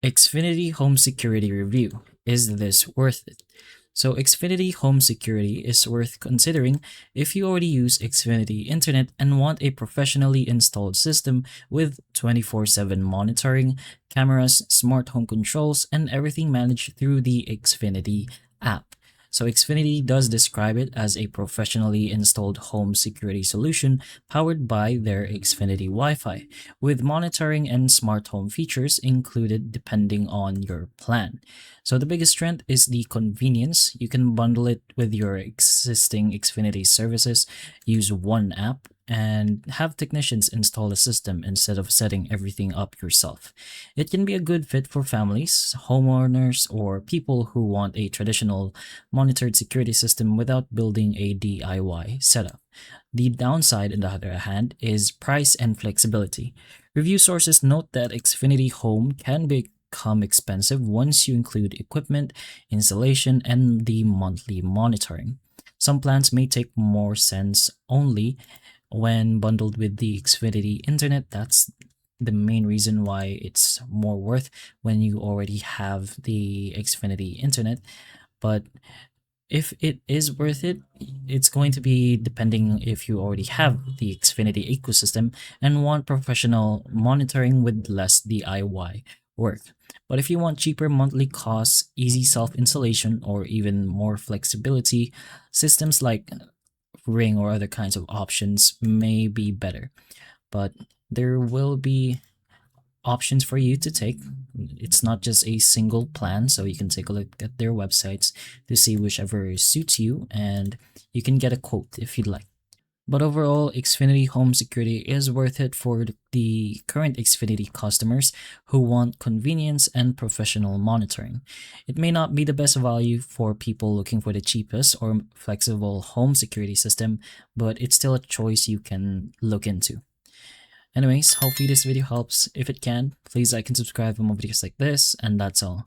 Xfinity Home Security Review. Is this worth it? So Xfinity Home Security is worth considering if you already use Xfinity Internet and want a professionally installed system with 24/7 monitoring, cameras, smart home controls, and everything managed through the Xfinity app. So Xfinity does describe it as a professionally installed home security solution powered by their Xfinity Wi-Fi, with monitoring and smart home features included depending on your plan. So the biggest strength is the convenience. You can bundle it with your existing Xfinity services, use one app, and have technicians install the system instead of setting everything up yourself. It can be a good fit for families, homeowners, or people who want a traditional monitored security system without building a DIY setup. The downside, on the other hand, is price and flexibility. Review sources note that Xfinity Home can become expensive once you include equipment, installation, and the monthly monitoring. Some plans may take more sense only when bundled with the Xfinity Internet. That's the main reason why it's more worth when you already have the Xfinity Internet. But if it is worth it, it's going to be depending if you already have the Xfinity ecosystem and want professional monitoring with less DIY work. But if you want cheaper monthly costs, easy self-installation, or even more flexibility, systems like Ring or other kinds of options may be better. But there will be options for you to take. It's not just a single plan, so you can take a look at their websites to see whichever suits you, and you can get a quote if you'd like. But overall, Xfinity Home Security is worth it for the current Xfinity customers who want convenience and professional monitoring. It may not be the best value for people looking for the cheapest or flexible home security system, but it's still a choice you can look into. Anyways, hopefully this video helps. If it can, please like and subscribe for more videos like this, and that's all.